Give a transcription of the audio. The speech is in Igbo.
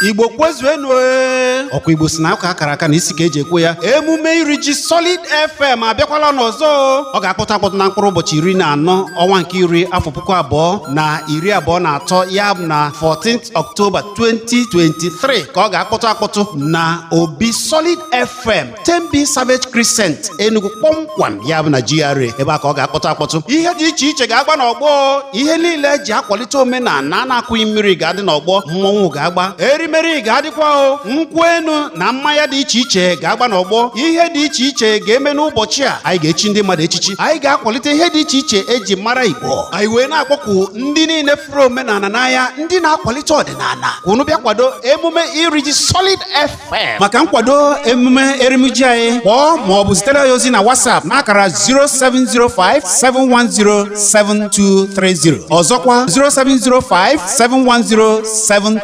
Igbo kwezuenu ọkwa Igbo si na aka akara aka na isi ka eji ekwe ya. Emume iri ji Solid FM abịakwala n'ọzọ. Ọ ga-akpụta na mkpụrụ ụbọchị 14 ọnwa nke iri afọ 2023 ya na 14th October 2023 ka ọ ga-akpụta na Obi Solid FM Tembi Savage Crescent Enugu kpọmkwam ya bụ na GRA ebe a ka ọ ga-akpụta. Ihe dị iche iche ga-agba n'ọgbọ. Ihe niile ji akwalite omenala na-akụghị mmiri ga-adị n'ọgbọ. Mmọnwụ ga-agba, erimeri ga-adịkwa o, nkwụ enu na mmanya dị iche iche ga-agba n'ọgbọ. Ihe dị iche iche ga-eme n'ụbọchị a. Anyị ga-echi ndị mmadụ echichi. Anyị ga-akwalite ihe dị iche iche eji mara Igbo. Anyị wee na-akpọku ndị niile furu omenala n'anya, ndị na-akwalite ọdịnala, unu bịa kwado emume iri ji Solid FM. Maka nkwado emume erimiji anyị, kpọọ ma ọ bụ zitere ya ozi na WhatsApp n'akara 07057107230. Ọzọkwa 07057107230.